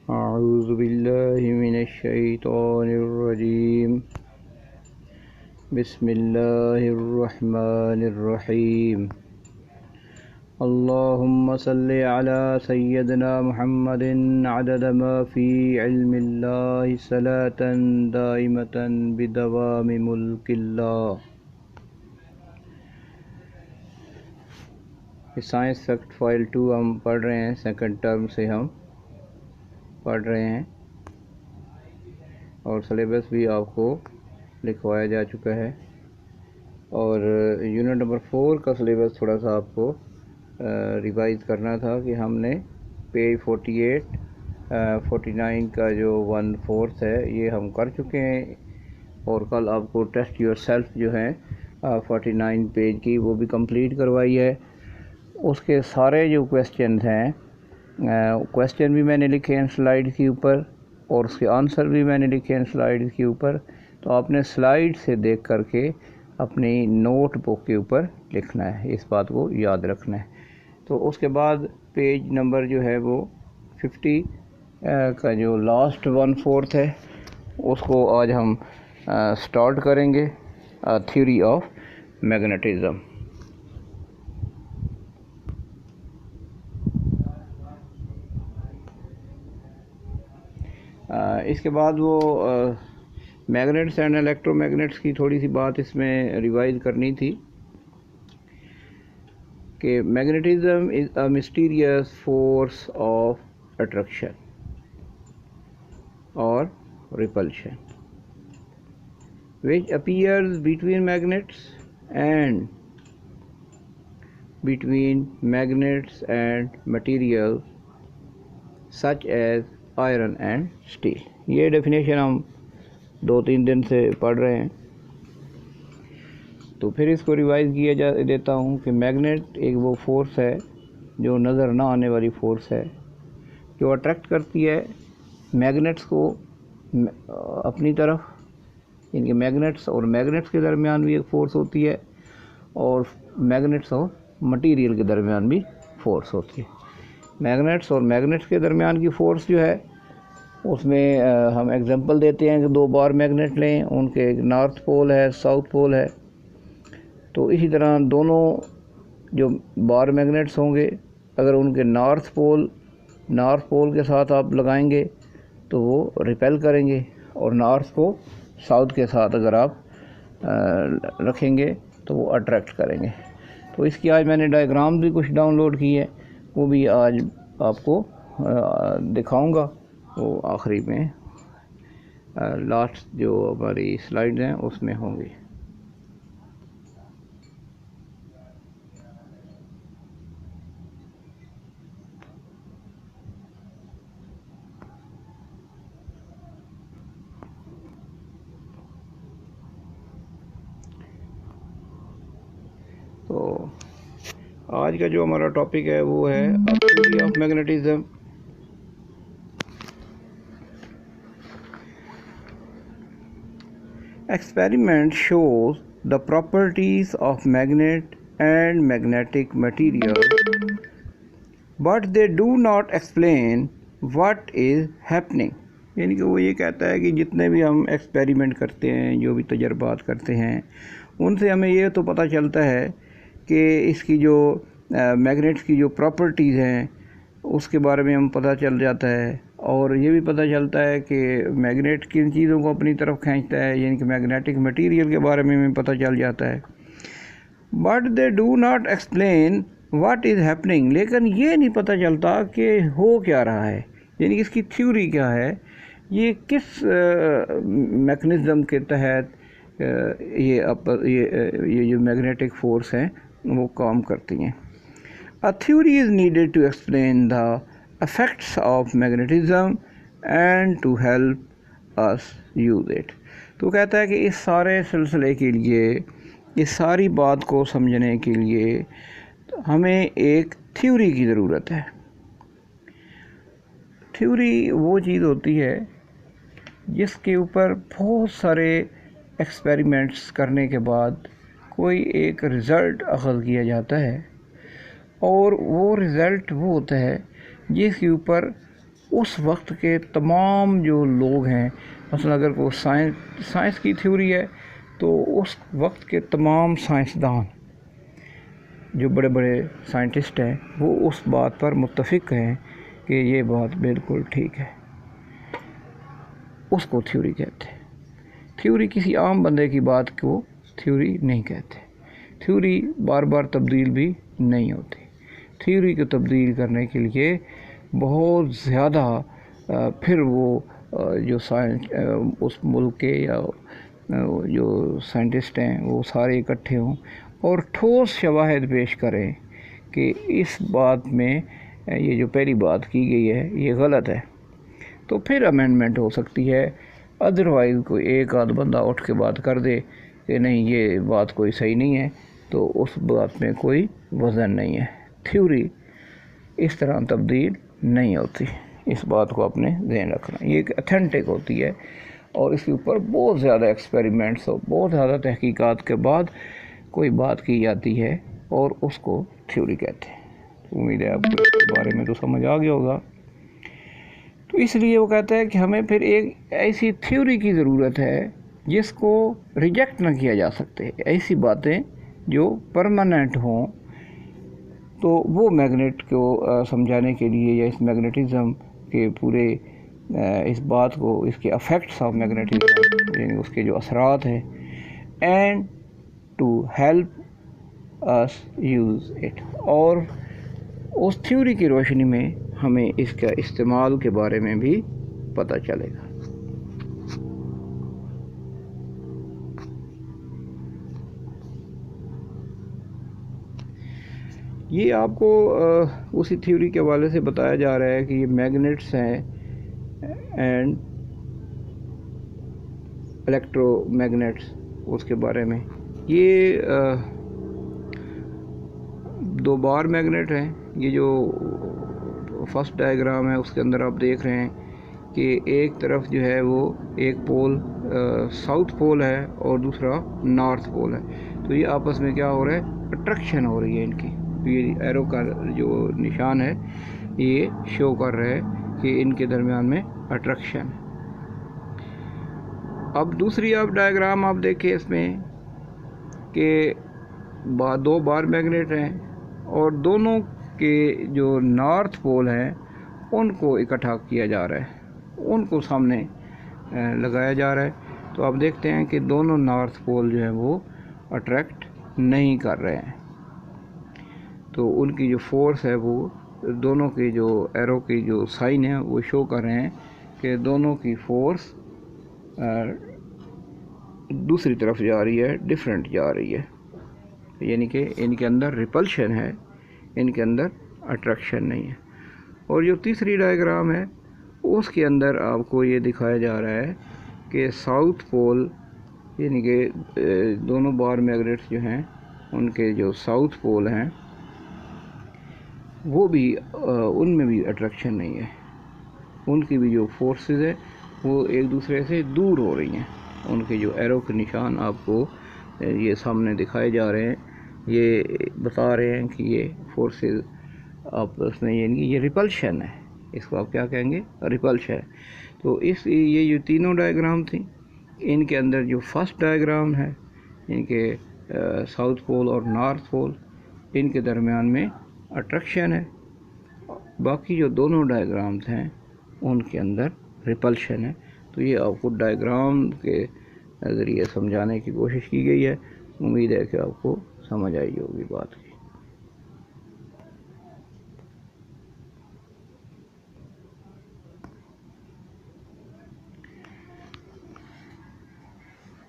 أعوذ بالله من الشيطان الرجيم. بسم الله الرحمن الرحيم. اللهم صل على سيدنا محمد عدد ما في علم الله صلاة دائمة بدوام ملك الله. سائنس فیکٹ فائل 2 ہم پڑھ رہے ہیں، سیکنڈ ٹرم سے ہم پڑھ رہے ہیں اور سلیبس بھی آپ کو لکھوایا جا چکا ہے، اور یونٹ نمبر 4 کا سلیبس تھوڑا سا آپ کو ریوائز کرنا تھا کہ ہم نے پیج 48 49 کا جو 1/4 ہے یہ ہم کر چکے ہیں، اور کل آپ کو ٹیسٹ یور سیلف جو ہے 49 پیج کی وہ بھی کمپلیٹ کروائی ہے. اس کے سارے جو کویسچنز ہیں، کویسچن بھی میں نے لکھے ہیں سلائیڈ کے اوپر، اور اس کے آنسر بھی میں نے لکھے ہیں سلائیڈ کے اوپر. تو آپ نے سلائیڈ سے دیکھ کر کے اپنی نوٹ بک کے اوپر لکھنا ہے، اس بات کو یاد رکھنا ہے. تو اس کے بعد پیج نمبر جو ہے وہ 50 کا جو لاسٹ 1/4 ہے اس کو آج ہم سٹارٹ کریں گے، تھیوری آف میگنیٹزم. اس کے بعد وہ میگنیٹس اینڈ الیکٹرو میگنیٹس کی تھوڑی سی بات اس میں ریوائز کرنی تھی کہ magnetism is a مسٹیریس force of attraction اور repulsion which appears between magnets and materials such as iron and steel. یہ ڈیفینیشن ہم 2-3 دن سے پڑھ رہے ہیں، تو پھر اس کو ریوائز کیا دیتا ہوں کہ میگنیٹ ایک وہ فورس ہے جو نظر نہ آنے والی فورس ہے، جو اٹریکٹ کرتی ہے میگنیٹس کو اپنی طرف. ان کے میگنیٹس اور میگنیٹس کے درمیان بھی ایک فورس ہوتی ہے، اور میگنیٹس اور مٹیریل کے درمیان بھی فورس ہوتی ہے. میگنیٹس اور میگنیٹس کے درمیان کی فورس جو ہے اس میں ہم ایگزامپل دیتے ہیں کہ 2 بار میگنیٹ لیں، ان کے ایک نارتھ پول ہے، ساؤتھ پول ہے. تو اسی طرح دونوں جو بار میگنیٹس ہوں گے، اگر ان کے نارتھ پول کے ساتھ آپ لگائیں گے تو وہ ریپیل کریں گے، اور نارتھ کو ساؤتھ کے ساتھ اگر آپ رکھیں گے تو وہ اٹریکٹ کریں گے. تو اس کی آج میں نے ڈائیگرام بھی کچھ ڈاؤن لوڈ کی ہے، وہ بھی آج آپ کو دکھاؤں گا. وہ آخری میں لاسٹ جو ہماری سلائیڈ ہیں اس میں ہوں گی. تو آج کا جو ہمارا ٹاپک ہے وہ ہے theory of magnetism. Experiment shows the properties of magnet and magnetic material but they do not explain what is happening. یعنی کہ وہ یہ کہتا ہے کہ جتنے بھی ہم ایکسپیریمنٹ کرتے ہیں، جو بھی تجربات کرتے ہیں، ان سے ہمیں یہ تو پتہ چلتا ہے کہ اس کی جو میگنیٹس کی جو پراپرٹیز ہیں اس کے بارے میں ہم پتہ چل جاتا ہے، اور یہ بھی پتہ چلتا ہے کہ میگنیٹ کن چیزوں کو اپنی طرف کھینچتا ہے، یعنی کہ میگنیٹک مٹیریل کے بارے میں ہمیں پتہ چل جاتا ہے. But they do not explain what is happening. لیکن یہ نہیں پتہ چلتا کہ ہو کیا رہا ہے، یعنی کہ اس کی تھیوری کیا ہے، یہ کس میکنزم کے تحت یہ جو میگنیٹک فورس ہیں وہ کام کرتی ہیں. A theory is needed to explain the effects of magnetism and to help us use it. تو کہتا ہے کہ اس سارے سلسلے کے لیے، اس ساری بات کو سمجھنے کے لیے ہمیں ایک تھیوری کی ضرورت ہے. تھیوری وہ چیز ہوتی ہے جس کے اوپر بہت سارے ایکسپیریمنٹس کرنے کے بعد کوئی ایک رزلٹ اخذ کیا جاتا ہے، اور وہ رزلٹ وہ ہوتا ہے جس کے اوپر اس وقت کے تمام جو لوگ ہیں، مثلا اگر وہ سائنس کی تھیوری ہے تو اس وقت کے تمام سائنسدان جو بڑے بڑے سائنٹسٹ ہیں وہ اس بات پر متفق ہیں کہ یہ بات بالکل ٹھیک ہے، اس کو تھیوری کہتے ہیں۔ تھیوری کسی عام بندے کی بات کو تھیوری نہیں کہتے۔ تھیوری بار بار تبدیل بھی نہیں ہوتی۔ تھیوری کو تبدیل کرنے کے لیے بہت زیادہ پھر وہ جو اس ملک کے یا جو سائنٹسٹ ہیں وہ سارے اکٹھے ہوں اور ٹھوس شواہد پیش کریں کہ اس بات میں یہ جو پہلی بات کی گئی ہے یہ غلط ہے، تو پھر امینڈمنٹ ہو سکتی ہے۔ ادروائز کوئی ایک آدھ بندہ اٹھ کے بات کر دے کہ نہیں یہ بات کوئی صحیح نہیں ہے، تو اس بات میں کوئی وزن نہیں ہے۔ تھیوری اس طرح تبدیل نہیں ہوتی، اس بات کو اپنے ذہن رکھنا۔ یہ ایک اتھینٹک ہوتی ہے اور اس کے اوپر بہت زیادہ ایکسپیریمنٹس اور بہت زیادہ تحقیقات کے بعد کوئی بات کی جاتی ہے اور اس کو تھیوری کہتے ہیں۔ امید ہے آپ کو اس کے بارے میں تو سمجھ آ گیا ہوگا۔ تو اس لیے وہ کہتا ہے کہ ہمیں پھر ایک ایسی تھیوری کی ضرورت ہے جس کو ریجیکٹ نہ کیا جا سکتے، ایسی باتیں جو پرماننٹ ہوں۔ تو وہ میگنیٹ کو سمجھانے کے لیے یا اس میگنیٹزم کے پورے اس بات کو، اس کے افیکٹس آف میگنیٹزم یعنی اس کے جو اثرات ہیں، and to help us use it, اور اس تھیوری کی روشنی میں ہمیں اس کا استعمال کے بارے میں بھی پتہ چلے گا۔ یہ آپ کو اسی تھیوری کے حوالے سے بتایا جا رہا ہے کہ یہ میگنیٹس ہیں اینڈ الیکٹرو میگنیٹس، اس کے بارے میں۔ یہ دو بار میگنیٹ ہیں۔ یہ جو فرسٹ ڈائیگرام ہے اس کے اندر آپ دیکھ رہے ہیں کہ ایک طرف جو ہے وہ ایک پول ساؤتھ پول ہے اور دوسرا نارتھ پول ہے، تو یہ آپس میں کیا ہو رہا ہے، اٹریکشن ہو رہی ہے ان کی۔ یہ ایرو کا جو نشان ہے یہ شو کر رہا ہے کہ ان کے درمیان میں اٹریکشن۔ اب دوسری آپ ڈائیگرام آپ دیکھیں اس میں کہ دو بار میگنیٹ ہیں اور دونوں کے جو نارتھ پول ہیں ان کو اکٹھا کیا جا رہا ہے، ان کو سامنے لگایا جا رہا ہے۔ تو آپ دیکھتے ہیں کہ دونوں نارتھ پول جو ہیں وہ اٹریکٹ نہیں کر رہے ہیں، تو ان کی جو فورس ہے وہ دونوں کی جو ایرو کی جو سائن ہے وہ شو کر رہے ہیں کہ دونوں کی فورس دوسری طرف جا رہی ہے، ڈیفرنٹ جا رہی ہے، یعنی کہ ان کے اندر ریپلشن ہے، ان کے اندر اٹریکشن نہیں ہے۔ اور جو تیسری ڈائیگرام ہے اس کے اندر آپ کو یہ دکھایا جا رہا ہے کہ ساؤتھ پول یعنی کہ دونوں بار میگنیٹس جو ہیں ان کے جو ساؤتھ پول ہیں وہ بھی ان میں بھی اٹریکشن نہیں ہے، ان کی بھی جو فورسز ہے وہ ایک دوسرے سے دور ہو رہی ہیں۔ ان کے جو ایرو کے نشان آپ کو یہ سامنے دکھائے جا رہے ہیں، یہ بتا رہے ہیں کہ یہ فورسز آپس میں یعنی یہ ریپلشن ہے، اس کو آپ کیا کہیں گے، ریپلشن۔ تو یہ جو تینوں ڈائیگرام تھیں ان کے اندر جو فرسٹ ڈائیگرام ہے ان کے ساؤتھ پول اور نارتھ پول ان کے درمیان میں اٹریکشن ہے، باقی جو دونوں ڈائیگرامز ہیں ان کے اندر ریپلشن ہے۔ تو یہ آپ کو ڈائیگرام کے ذریعے سمجھانے کی کوشش کی گئی ہے۔ امید ہے کہ آپ کو سمجھ آئی ہوگی بات کی۔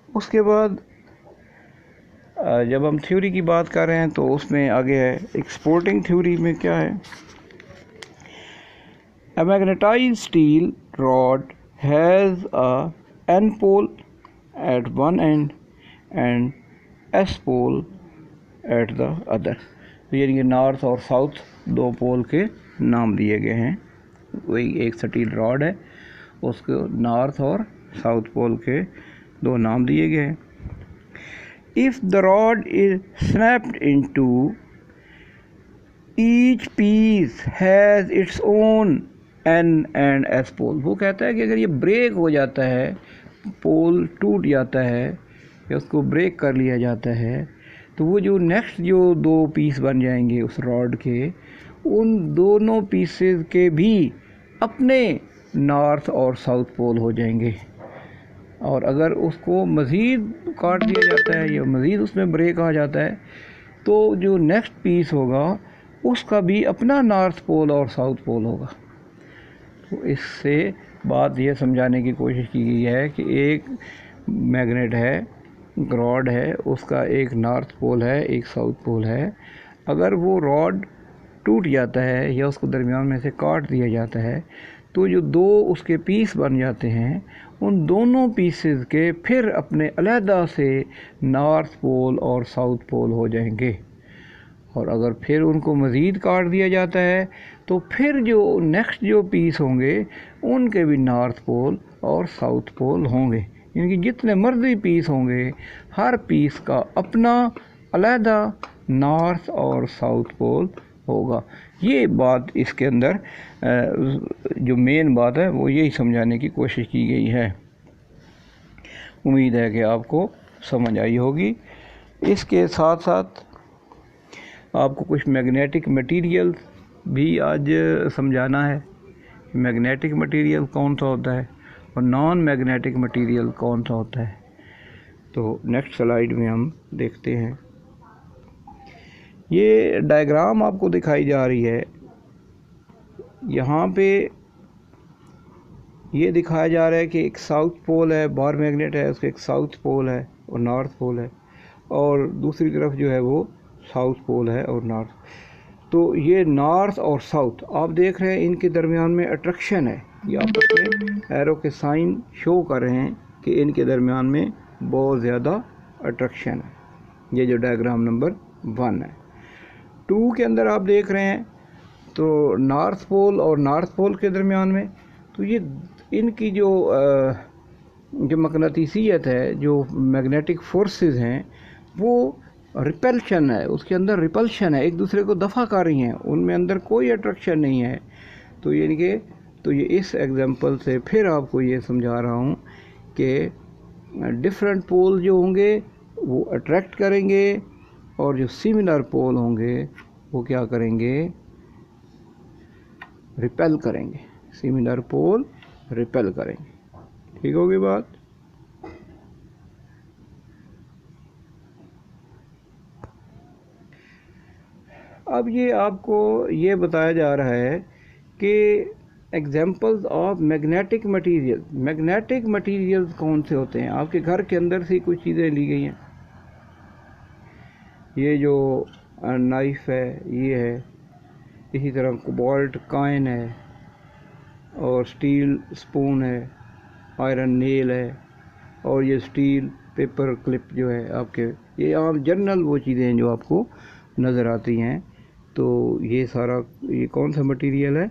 اس کے بعد جب ہم تھیوری کی بات کر رہے ہیں تو اس میں آگے ہے ایکسپورٹنگ تھیوری میں کیا ہے۔ A magnetized steel rod has a N pole at one end and S pole at the other، یعنی کہ نارتھ اور ساؤتھ دو پول کے نام دیے گئے ہیں۔ وہی ایک سٹیل راڈ ہے، اس کو نارتھ اور ساؤتھ پول کے دو نام دیے گئے ہیں۔ If the rod is snapped in two, each piece has its own N and S پول. وہ کہتا ہے کہ اگر یہ بریک ہو جاتا ہے, پول ٹوٹ جاتا ہے یا اس کو بریک کر لیا جاتا ہے, تو وہ جو نیکسٹ جو دو پیس بن جائیں گے اس راڈ کے, ان دونوں پیسز کے بھی اپنے نارتھ اور ساؤتھ پول ہو جائیں گے. اور اگر اس کو مزید کاٹ دیا جاتا ہے یا مزید اس میں بریک آ جاتا ہے, تو جو نیکسٹ پیس ہوگا اس کا بھی اپنا نارتھ پول اور ساؤتھ پول ہوگا. تو اس سے بات یہ سمجھانے کی کوشش کی گئی ہے کہ ایک میگنیٹ ہے, راڈ ہے, اس کا ایک نارتھ پول ہے, ایک ساؤتھ پول ہے. اگر وہ راڈ ٹوٹ جاتا ہے یا اس کو درمیان میں سے کاٹ دیا جاتا ہے, تو جو دو اس کے پیس بن جاتے ہیں, ان دونوں پیسز کے پھر اپنے علیحدہ سے نارتھ پول اور ساؤتھ پول ہو جائیں گے. اور اگر پھر ان کو مزید کاٹ دیا جاتا ہے, تو پھر جو نیکسٹ جو پیس ہوں گے ان کے بھی نارتھ پول اور ساؤتھ پول ہوں گے. یعنی کہ جتنے مرضی پیس ہوں گے, ہر پیس کا اپنا علیحدہ نارتھ اور ساؤتھ پول ہوگا. یہ بات اس کے اندر جو مین بات ہے وہ یہی سمجھانے کی کوشش کی گئی ہے. امید ہے کہ آپ کو سمجھ آئی ہوگی. اس کے ساتھ ساتھ آپ کو کچھ میگنیٹک مٹیریل بھی آج سمجھانا ہے. میگنیٹک مٹیریل کون سا ہوتا ہے اور نان میگنیٹک مٹیریل کون سا ہوتا ہے. تو نیکسٹ سلائیڈ میں ہم دیکھتے ہیں. یہ ڈائیگرام آپ کو دکھائی جا رہی ہے. یہاں پہ یہ دکھایا جا رہا ہے کہ ایک ساؤتھ پول ہے, بار میگنیٹ ہے, اس کا ایک ساؤتھ پول ہے اور نارتھ پول ہے, اور دوسری طرف جو ہے وہ ساؤتھ پول ہے اور نارتھ. تو یہ نارتھ اور ساؤتھ آپ دیکھ رہے ہیں, ان کے درمیان میں اٹریکشن ہے. یہ آپس میں ایرو کے سائن شو کر رہے ہیں کہ ان کے درمیان میں بہت زیادہ اٹریکشن ہے. یہ جو ڈائیگرام نمبر 1 ہے. 2 کے اندر آپ دیکھ رہے ہیں تو نارتھ پول اور نارتھ پول کے درمیان میں, تو یہ ان کی جو مقناطیسیت ہے, جو میگنیٹک فورسز ہیں, وہ ریپلشن ہے, اس کے اندر ریپلشن ہے, ایک دوسرے کو دفع کر رہی ہیں, ان میں اندر کوئی اٹریکشن نہیں ہے. تو یعنی کہ یہ اس ایگزامپل سے پھر آپ کو یہ سمجھا رہا ہوں کہ ڈفرینٹ پول جو ہوں گے وہ اٹریکٹ کریں گے, اور جو سملر پول ہوں گے وہ کیا کریں گے, ریپیل کریں گے. سملر پول ریپیل کریں گے. ٹھیک ہوگی بات. اب یہ آپ کو یہ بتایا جا رہا ہے کہ examples of magnetic material. Magnetic materials کون سے ہوتے ہیں؟ آپ کے گھر کے اندر سے کچھ چیزیں لی گئی ہیں. یہ جو نائف ہے یہ ہے, اسی طرح کوبالٹ کائن ہے, اور سٹیل سپون ہے, آئرن نیل ہے, اور یہ سٹیل پیپر کلپ جو ہے آپ کے, یہ عام جنرل وہ چیزیں ہیں جو آپ کو نظر آتی ہیں. تو یہ سارا یہ کون سا مٹیریل ہے؟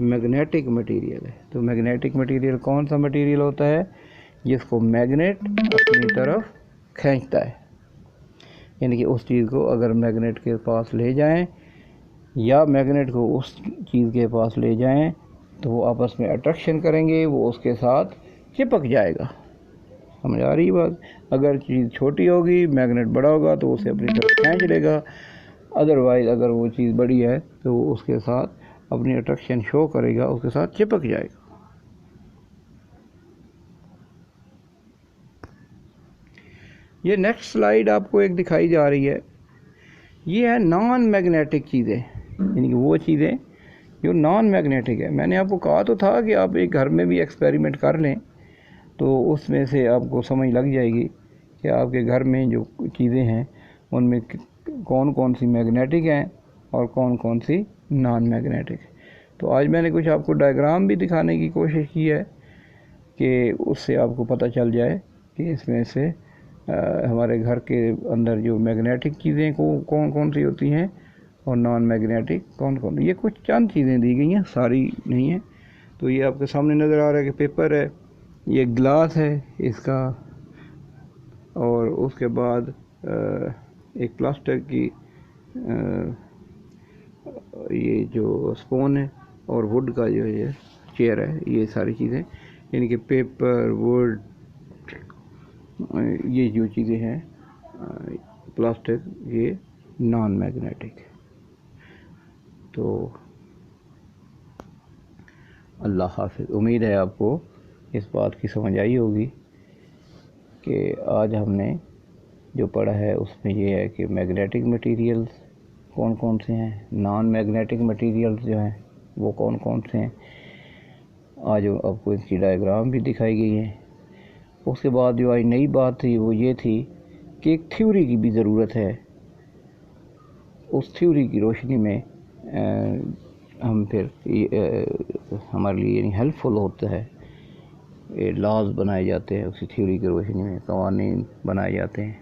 میگنیٹک مٹیریل ہے. تو میگنیٹک مٹیریل کون سا مٹیریل ہوتا ہے؟ جس کو میگنیٹ اپنی طرف کھینچتا ہے. یعنی کہ اس چیز کو اگر میگنیٹ کے پاس لے جائیں یا میگنیٹ کو اس چیز کے پاس لے جائیں تو وہ آپس میں اٹریکشن کریں گے, وہ اس کے ساتھ چپک جائے گا. سمجھ آ رہی بات؟ اگر چیز چھوٹی ہوگی, میگنیٹ بڑا ہوگا تو اسے اپنی طرف کھینچ لے گا. ادروائز اگر وہ چیز بڑی ہے تو وہ اس کے ساتھ اپنی اٹریکشن شو کرے گا, اس کے ساتھ چپک جائے گا. یہ نیکسٹ سلائیڈ آپ کو ایک دکھائی جا رہی ہے. یہ ہے نان میگنیٹک چیزیں, یعنی کہ وہ چیزیں جو نان میگنیٹک ہے. میں نے آپ کو کہا تو تھا کہ آپ ایک گھر میں بھی ایکسپیریمنٹ کر لیں تو اس میں سے آپ کو سمجھ لگ جائے گی کہ آپ کے گھر میں جو چیزیں ہیں ان میں کون کون سی میگنیٹک ہیں اور کون کون سی نان میگنیٹک. تو آج میں نے کچھ آپ کو ڈائیگرام بھی دکھانے کی کوشش کی ہے کہ اس سے آپ کو پتہ چل جائے کہ اس میں سے ہمارے گھر کے اندر جو میگنیٹک چیزیں کون کون سی ہوتی ہیں اور نان میگنیٹک کون کون. یہ کچھ چند چیزیں دی گئی ہیں, ساری نہیں ہیں. تو یہ آپ کے سامنے نظر آ رہا ہے کہ پیپر ہے, یہ گلاس ہے اس کا, اور اس کے بعد ایک پلاسٹک کی یہ جو سپون ہے اور ووڈ کا جو ہے چیئر ہے، یہ ساری چیزیں یعنی کہ پیپر، ووڈ، یہ جو چیزیں ہیں پلاسٹک، یہ نان میگنیٹک. تو اللہ حافظ. امید ہے آپ کو اس بات کی سمجھ آئی ہوگی کہ آج ہم نے جو پڑھا ہے اس میں یہ ہے کہ میگنیٹک مٹیریلز کون کون سے ہیں، نان میگنیٹک مٹیریلز جو ہیں وہ کون کون سے ہیں. آج آپ کو اس کی ڈائیگرام بھی دکھائی گئی ہے. اس کے بعد جو آج نئی بات تھی وہ یہ تھی کہ ایک تھیوری کی بھی ضرورت ہے. اس تھیوری کی روشنی میں ہم پھر ہمارے لیے یعنی ہیلپ فل ہوتا ہے. لاز بنائے جاتے ہیں اسی تھیوری کی روشنی میں، قوانین بنائے جاتے ہیں،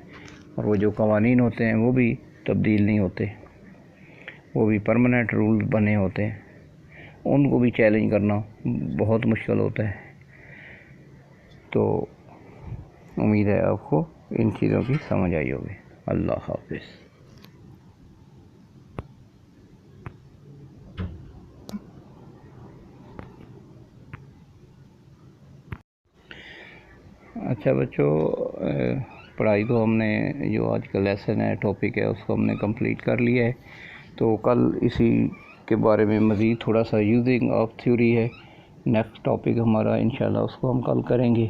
اور وہ جو قوانین ہوتے ہیں وہ بھی تبدیل نہیں ہوتے، وہ بھی پرماننٹ رول بنے ہوتے ہیں. ان کو بھی چیلنج کرنا بہت مشکل ہوتا ہے. تو امید ہے آپ کو ان چیزوں کی سمجھ آئی ہوگی. اللہ حافظ. اچھا بچوں، پڑھائی تو ہم نے جو آج کا لیسن ہے، ٹاپک ہے، اس کو ہم نے کمپلیٹ کر لیا ہے. تو کل اسی کے بارے میں مزید تھوڑا سا یوزنگ آف تھیوری ہے، نیکسٹ ٹاپک ہمارا انشاءاللہ، اس کو ہم کل کریں گے.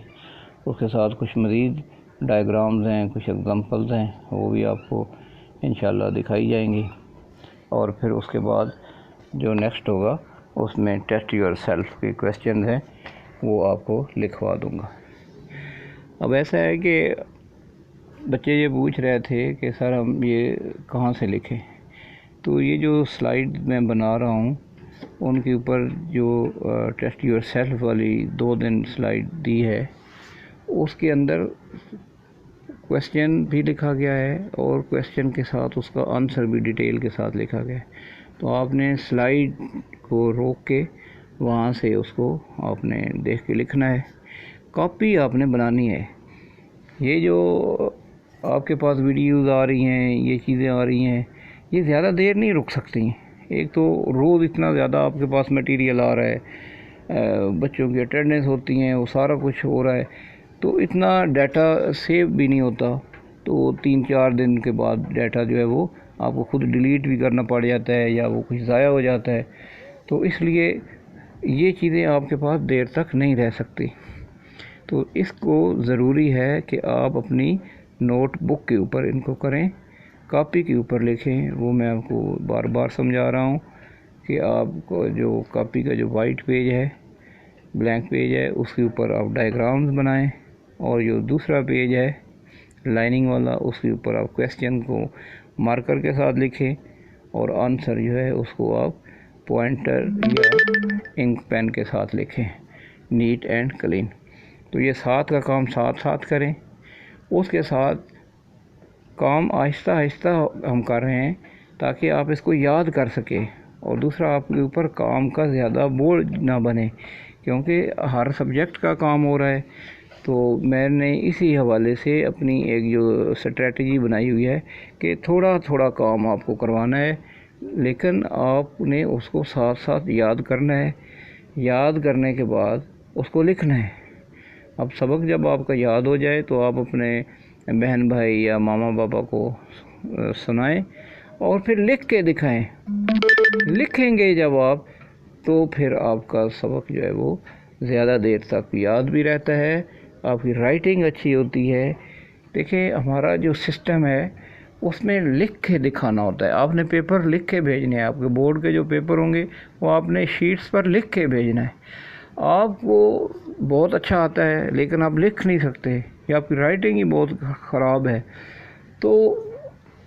اس کے ساتھ کچھ مزید ڈائیگرامز ہیں، کچھ ایگزامپلز ہیں، وہ بھی آپ کو انشاءاللہ دکھائی جائیں گی. اور پھر اس کے بعد جو نیکسٹ ہوگا اس میں ٹیسٹ یور سیلف کے کویسچنز ہیں، وہ آپ کو لکھوا دوں گا. اب ایسا ہے کہ بچے یہ پوچھ رہے تھے کہ سر ہم یہ کہاں سے لکھیں. تو یہ جو سلائیڈ میں بنا رہا ہوں ان کے اوپر جو ٹیسٹ یور سیلف والی 2 دن سلائیڈ دی ہے، اس کے اندر کویسچن بھی لکھا گیا ہے اور کویسچن کے ساتھ اس کا آنسر بھی ڈیٹیل کے ساتھ لکھا گیا ہے. تو آپ نے سلائیڈ کو روک کے وہاں سے اس کو آپ نے دیکھ کے لکھنا ہے. کاپی آپ نے بنانی ہے. یہ جو آپ کے پاس ویڈیوز آ رہی ہیں، یہ چیزیں آ رہی ہیں، یہ زیادہ دیر نہیں رک سکتی. ایک تو روز اتنا زیادہ آپ کے پاس مٹیریل آ رہا ہے، بچوں کی اٹینڈنس ہوتی ہیں، وہ سارا کچھ ہو رہا ہے، تو اتنا ڈیٹا سیو بھی نہیں ہوتا. تو 3-4 دن کے بعد ڈیٹا جو ہے وہ آپ کو خود ڈیلیٹ بھی کرنا پڑ جاتا ہے یا وہ کچھ ضائع ہو جاتا ہے. تو اس لیے یہ چیزیں آپ کے پاس دیر تک نہیں رہ سکتی. تو اس کو ضروری ہے کہ آپ اپنی نوٹ بک کے اوپر ان کو کریں، کاپی کے اوپر لکھیں. وہ میں آپ کو بار بار سمجھا رہا ہوں کہ آپ کو جو کاپی کا جو وائٹ پیج ہے، بلینک پیج ہے، اس کے اوپر آپ ڈائیگرامز بنائیں، اور جو دوسرا پیج ہے لائننگ والا، اس کے اوپر آپ کویسچن کو مارکر کے ساتھ لکھیں، اور آنسر جو ہے اس کو آپ پوائنٹر یا انک پین کے ساتھ لکھیں، نیٹ اینڈ کلین. تو یہ ساتھ کا کام ساتھ کریں. اس کے ساتھ کام آہستہ آہستہ ہم کر رہے ہیں تاکہ آپ اس کو یاد کر سکیں، اور دوسرا آپ کے اوپر کام کا زیادہ بوجھ نہ بنے، کیونکہ ہر سبجیکٹ کا کام ہو رہا ہے. تو میں نے اسی حوالے سے اپنی ایک جو اسٹریٹجی بنائی ہوئی ہے کہ تھوڑا تھوڑا کام آپ کو کروانا ہے، لیکن آپ نے اس کو ساتھ ساتھ یاد کرنا ہے. یاد کرنے کے بعد اس کو لکھنا ہے. اب سبق جب آپ کا یاد ہو جائے تو آپ اپنے بہن بھائی یا ماما پاپا کو سنائیں اور پھر لکھ کے دکھائیں. لکھیں گے جب آپ تو پھر آپ کا سبق جو ہے وہ زیادہ دیر تک یاد بھی رہتا ہے، آپ کی رائٹنگ اچھی ہوتی ہے. دیکھیں ہمارا جو سسٹم ہے اس میں لکھ کے دکھانا ہوتا ہے. آپ نے پیپر لکھ کے بھیجنے ہیں، آپ کے بورڈ کے جو پیپر ہوں گے وہ آپ نے شیٹس پر لکھ کے بھیجنا ہے. آپ کو بہت اچھا آتا ہے لیکن آپ لکھ نہیں سکتے، یا آپ کی رائٹنگ ہی بہت خراب ہے. تو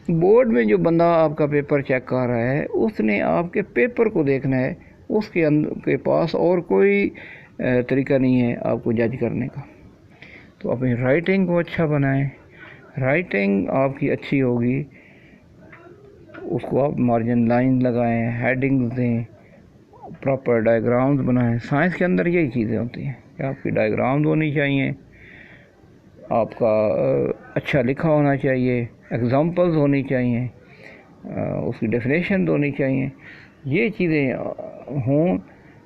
بورڈ میں جو بندہ آپ کا پیپر چیک کر رہا ہے اس نے آپ کے پیپر کو دیکھنا ہے، اس کے پاس اور کوئی طریقہ نہیں ہے آپ کو جج کرنے کا. تو اپنی رائٹنگ کو اچھا بنائیں. رائٹنگ آپ کی اچھی ہوگی، اس کو آپ مارجن لائن لگائیں، ہیڈنگز دیں، پراپر ڈائیگرامز بنائیں. سائنس کے اندر یہی چیزیں ہوتی ہیں کہ آپ کی ڈائیگرامز ہونی چاہیے، آپ کا اچھا لکھا ہونا چاہیے، ایگزامپلز ہونی چاہیے، اس کی ڈیفینیشن ہونی چاہیے. یہ چیزیں ہوں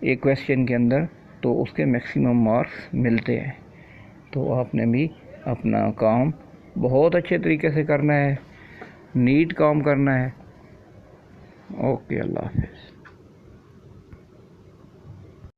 ایک کویسچن کے اندر تو اس کے میکسیمم مارکس ملتے ہیں. تو آپ نے بھی اپنا کام بہت اچھے طریقے سے کرنا ہے، نیٹ کام کرنا ہے. اوکے، اللہ حافظ.